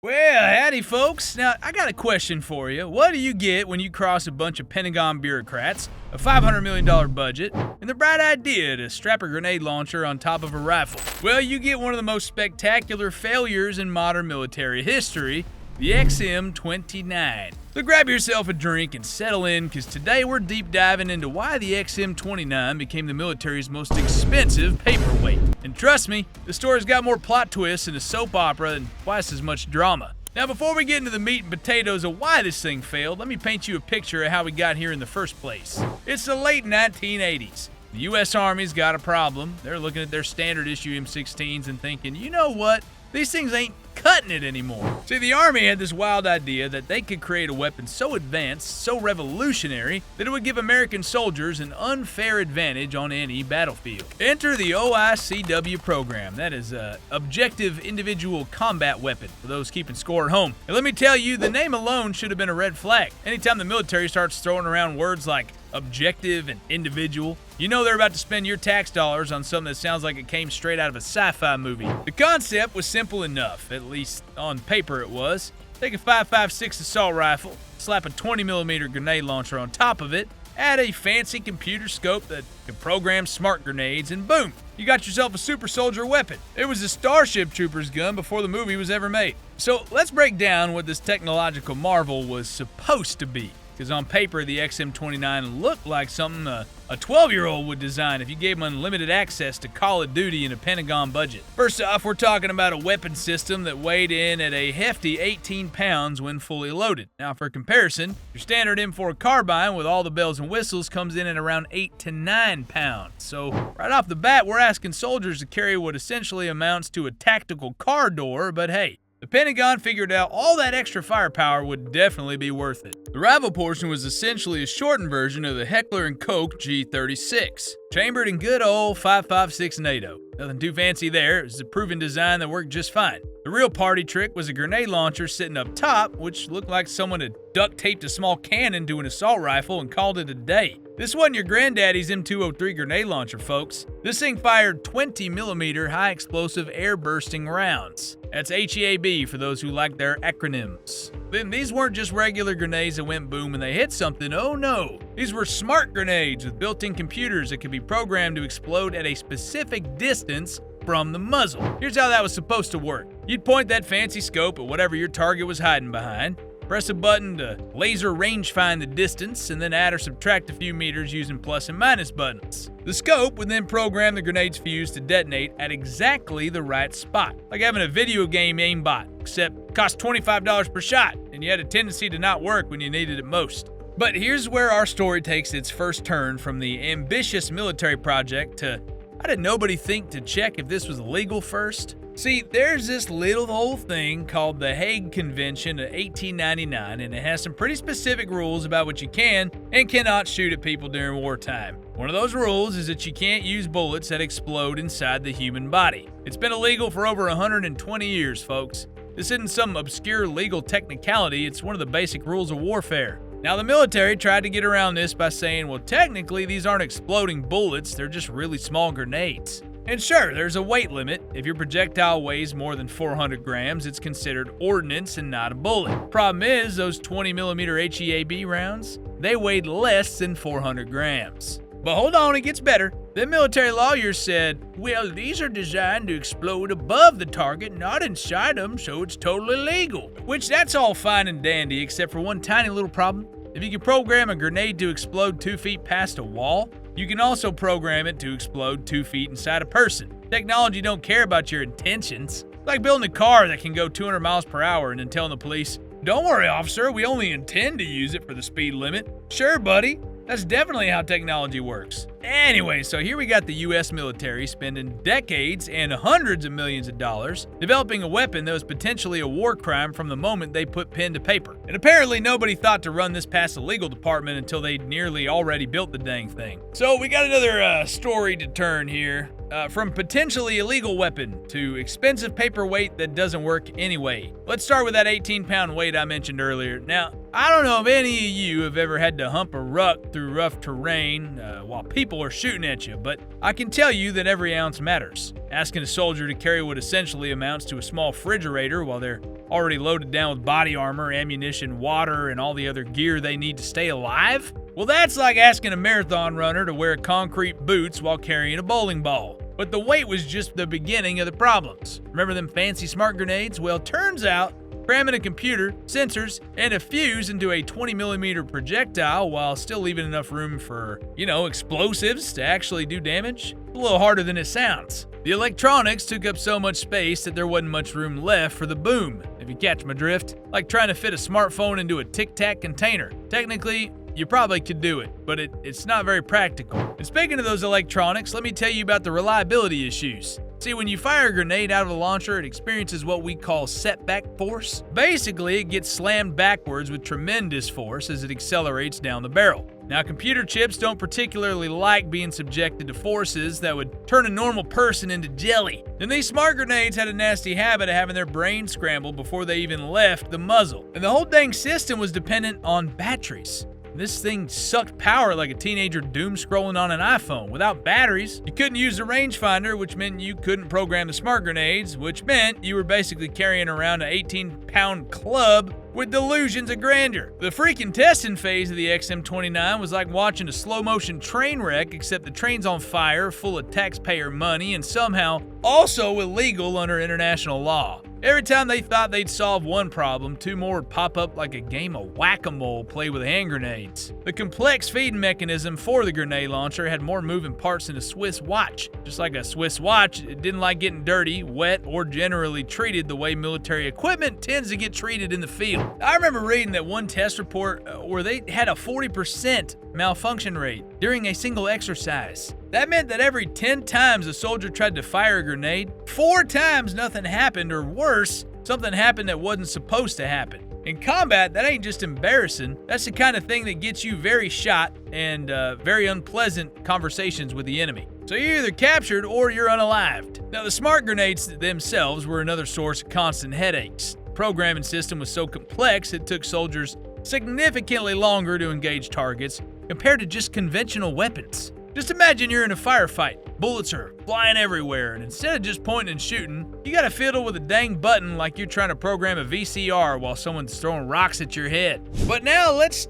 Well, howdy, folks. Now, I got a question for you. What do you get when you cross a bunch of Pentagon bureaucrats, a $500 million budget, and the bright idea to strap a grenade launcher on top of a rifle? Well, you get one of the most spectacular failures in modern military history, the XM-29. So grab yourself a drink and settle in, because today we're deep diving into why the XM-29 became the military's most expensive paperweight. And trust me, the story's got more plot twists than a soap opera and twice as much drama. Now, before we get into the meat and potatoes of why this thing failed, let me paint you a picture of how we got here in the first place. It's the late 1980s. The U.S. Army's got a problem. They're looking at their standard issue M16s and thinking, you know what? These things ain't cutting it anymore. See, the Army had this wild idea that they could create a weapon so advanced, so revolutionary, that it would give American soldiers an unfair advantage on any battlefield. Enter the OICW program. That is Objective Individual Combat Weapon, for those keeping score at home. And let me tell you, the name alone should have been a red flag. Anytime the military starts throwing around words like objective and individual, you know they're about to spend your tax dollars on something that sounds like it came straight out of a sci-fi movie. The concept was simple enough, at least on paper it was. Take a 5.56 assault rifle, slap a 20mm grenade launcher on top of it, add a fancy computer scope that can program smart grenades, and boom, you got yourself a super soldier weapon. It was a Starship Troopers gun before the movie was ever made. So let's break down what this technological marvel was supposed to be. Because on paper, the XM-29 looked like something a 12-year-old would design if you gave him unlimited access to Call of Duty in a Pentagon budget. First off, we're talking about a weapon system that weighed in at a hefty 18 pounds when fully loaded. Now, for comparison, your standard M4 carbine with all the bells and whistles comes in at around 8 to 9 pounds. So, right off the bat, we're asking soldiers to carry what essentially amounts to a tactical car door, but hey, the Pentagon figured out all that extra firepower would definitely be worth it. The rifle portion was essentially a shortened version of the Heckler & Koch G36, chambered in good old 5.56 NATO. Nothing too fancy there, it was a proven design that worked just fine. The real party trick was a grenade launcher sitting up top, which looked like someone had duct taped a small cannon to an assault rifle and called it a day. This wasn't your granddaddy's M203 grenade launcher, folks. This thing fired 20mm high-explosive air-bursting rounds. That's HEAB for those who like their acronyms. Then these weren't just regular grenades that went boom when they hit something, oh no. These were smart grenades with built-in computers that could be programmed to explode at a specific distance from the muzzle. Here's how that was supposed to work. You'd point that fancy scope at whatever your target was hiding behind, press a button to laser range find the distance, and then add or subtract a few meters using plus and minus buttons. The scope would then program the grenade's fuse to detonate at exactly the right spot, like having a video game aimbot, except it cost $25 per shot, and you had a tendency to not work when you needed it most. But here's where our story takes its first turn from the ambitious military project to, how did nobody think to check if this was legal first? See, there's this little old thing called the Hague Convention of 1899, and it has some pretty specific rules about what you can and cannot shoot at people during wartime. One of those rules is that you can't use bullets that explode inside the human body. It's been illegal for over 120 years, folks. This isn't some obscure legal technicality, it's one of the basic rules of warfare. Now, the military tried to get around this by saying, well, technically these aren't exploding bullets, they're just really small grenades. And sure, there's a weight limit. If your projectile weighs more than 400 grams, it's considered ordnance and not a bullet. Problem is, those 20mm HEAB rounds, they weighed less than 400 grams. But hold on, it gets better. The military lawyers said, well, these are designed to explode above the target, not inside them, so it's totally legal. Which, that's all fine and dandy, except for one tiny little problem. If you can program a grenade to explode 2 feet past a wall, you can also program it to explode 2 feet inside a person. Technology don't care about your intentions. It's like building a car that can go 200 miles per hour and then telling the police, don't worry, officer, we only intend to use it for the speed limit. Sure, buddy. That's definitely how technology works. Anyway, so here we got the US military spending decades and hundreds of millions of dollars developing a weapon that was potentially a war crime from the moment they put pen to paper. And apparently nobody thought to run this past the legal department until they'd nearly already built the dang thing. So we got another story to turn here. From potentially illegal weapon to expensive paperweight that doesn't work anyway. Let's start with that 18-pound weight I mentioned earlier. Now, I don't know if any of you have ever had to hump a ruck through rough terrain while people are shooting at you, but I can tell you that every ounce matters. Asking a soldier to carry what essentially amounts to a small refrigerator while they're already loaded down with body armor, ammunition, water, and all the other gear they need to stay alive? Well, that's like asking a marathon runner to wear concrete boots while carrying a bowling ball. But the weight was just the beginning of the problems. Remember them fancy smart grenades? Well, turns out cramming a computer, sensors, and a fuse into a 20mm projectile while still leaving enough room for, explosives to actually do damage, a little harder than it sounds. The electronics took up so much space that there wasn't much room left for the boom, if you catch my drift. Like trying to fit a smartphone into a Tic Tac container. Technically, you probably could do it, but it's not very practical. And speaking of those electronics, let me tell you about the reliability issues. See, when you fire a grenade out of a launcher, it experiences what we call setback force. Basically, it gets slammed backwards with tremendous force as it accelerates down the barrel. Now, computer chips don't particularly like being subjected to forces that would turn a normal person into jelly. And these smart grenades had a nasty habit of having their brains scrambled before they even left the muzzle. And the whole dang system was dependent on batteries. This thing sucked power like a teenager doom scrolling on an iPhone. Without batteries, you couldn't use the rangefinder, which meant you couldn't program the smart grenades, which meant you were basically carrying around an 18-pound club with delusions of grandeur. The freaking testing phase of the XM29 was like watching a slow-motion train wreck, except the train's on fire, full of taxpayer money, and somehow also illegal under international law. Every time they thought they'd solve one problem, two more would pop up like a game of whack-a-mole played with hand grenades. The complex feeding mechanism for the grenade launcher had more moving parts than a Swiss watch. Just like a Swiss watch, it didn't like getting dirty, wet, or generally treated the way military equipment tends to get treated in the field. I remember reading that one test report where they had a 40% malfunction rate during a single exercise. That meant that every 10 times a soldier tried to fire a grenade, 4 times nothing happened, or worse, something happened that wasn't supposed to happen. In combat, that ain't just embarrassing, that's the kind of thing that gets you very shot and very unpleasant conversations with the enemy. So you're either captured or you're unalived. Now, the smart grenades themselves were another source of constant headaches. The programming system was so complex it took soldiers significantly longer to engage targets compared to just conventional weapons. Just imagine you're in a firefight. Bullets are flying everywhere, and instead of just pointing and shooting, you gotta fiddle with a dang button like you're trying to program a VCR while someone's throwing rocks at your head. But now let's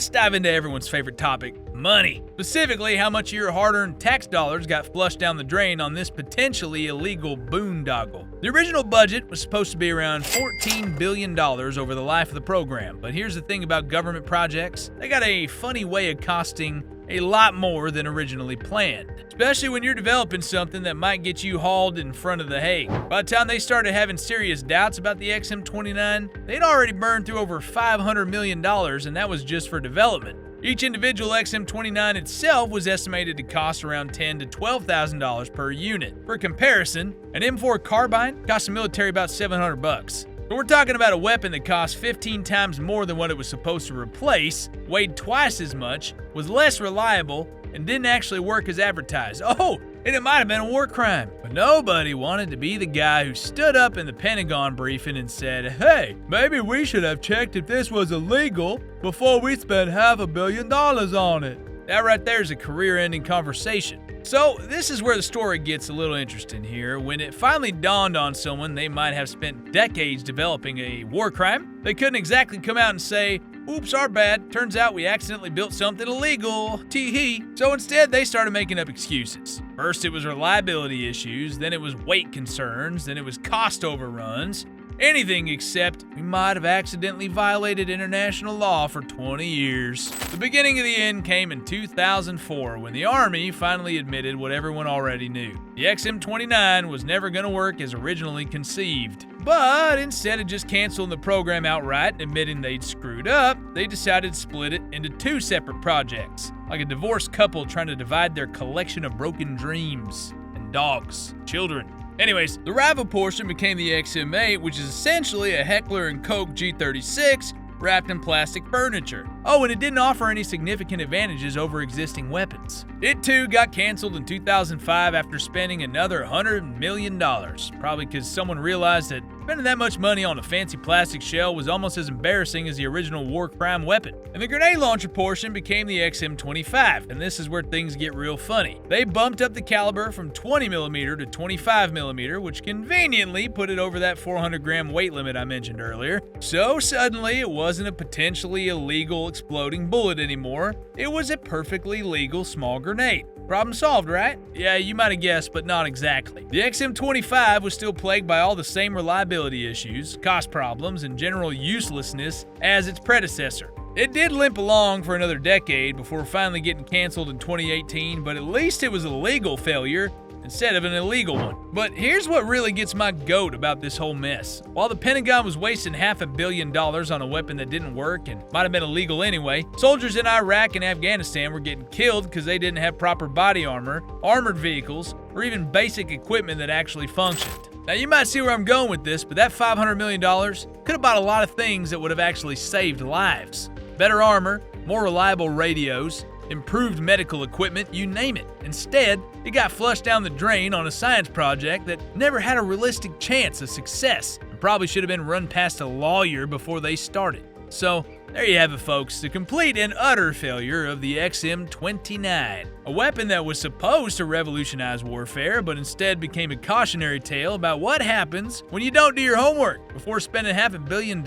dive into everyone's favorite topic, money. Specifically, how much of your hard-earned tax dollars got flushed down the drain on this potentially illegal boondoggle. The original budget was supposed to be around $14 billion over the life of the program, but here's the thing about government projects. They got a funny way of costing a lot more than originally planned, especially when you're developing something that might get you hauled in front of the Hague. By the time they started having serious doubts about the XM29, they'd already burned through over $500 million, and that was just for development. Each individual XM29 itself was estimated to cost around $10,000 to $12,000 per unit. For comparison, an M4 carbine cost the military about $700. But we're talking about a weapon that cost 15 times more than what it was supposed to replace, weighed twice as much, was less reliable, and didn't actually work as advertised. Oh, and it might have been a war crime. But nobody wanted to be the guy who stood up in the Pentagon briefing and said, hey, maybe we should have checked if this was illegal before we spent $500 million on it. That right there is a career-ending conversation. So this is where the story gets a little interesting here. When it finally dawned on someone they might have spent decades developing a war crime, they couldn't exactly come out and say, oops, our bad, turns out we accidentally built something illegal, tee-hee. So instead, they started making up excuses. First, it was reliability issues, then it was weight concerns, then it was cost overruns. Anything except we might have accidentally violated international law for 20 years. The beginning of the end came in 2004 when the Army finally admitted what everyone already knew. The XM29 was never going to work as originally conceived. But instead of just canceling the program outright and admitting they'd screwed up, they decided to split it into 2 separate projects, like a divorced couple trying to divide their collection of broken dreams and dogs, children. Anyways, the rival portion became the XM8, which is essentially a Heckler & Koch G36 wrapped in plastic furniture. Oh, and it didn't offer any significant advantages over existing weapons. It too got canceled in 2005 after spending another $100 million, probably because someone realized that Spending that much money on a fancy plastic shell was almost as embarrassing as the original war crime weapon. And the grenade launcher portion became the XM25, and this is where things get real funny. They bumped up the caliber from 20mm to 25mm, which conveniently put it over that 400-gram weight limit I mentioned earlier. So suddenly it wasn't a potentially illegal exploding bullet anymore, it was a perfectly legal small grenade. Problem solved, right? Yeah, you might have guessed, but not exactly. The XM25 was still plagued by all the same reliability issues, cost problems, and general uselessness as its predecessor. It did limp along for another decade before finally getting canceled in 2018, but at least it was a legal failure instead of an illegal one. But here's what really gets my goat about this whole mess. While the Pentagon was wasting $500 million on a weapon that didn't work and might have been illegal anyway, soldiers in Iraq and Afghanistan were getting killed because they didn't have proper body armor, armored vehicles, or even basic equipment that actually functioned. Now you might see where I'm going with this, but that $500 million could have bought a lot of things that would have actually saved lives. Better armor, more reliable radios, improved medical equipment, you name it. Instead, it got flushed down the drain on a science project that never had a realistic chance of success and probably should have been run past a lawyer before they started. So, there you have it, folks, the complete and utter failure of the XM29, a weapon that was supposed to revolutionize warfare, but instead became a cautionary tale about what happens when you don't do your homework before spending $500 million.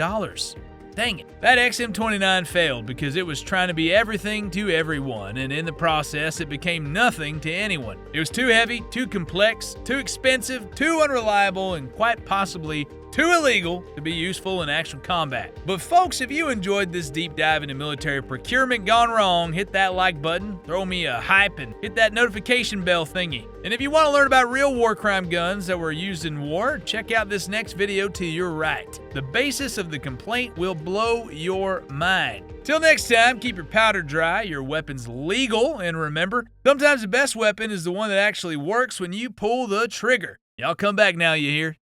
Dang it. That XM29 failed because it was trying to be everything to everyone, and in the process, it became nothing to anyone. It was too heavy, too complex, too expensive, too unreliable, and quite possibly too illegal to be useful in actual combat. But folks, if you enjoyed this deep dive into military procurement gone wrong, hit that like button, throw me a hype, and hit that notification bell thingy. And if you want to learn about real war crime guns that were used in war, check out this next video to your right. The basis of the complaint will blow your mind. Till next time, keep your powder dry, your weapons legal, and remember, sometimes the best weapon is the one that actually works when you pull the trigger. Y'all come back now, you hear?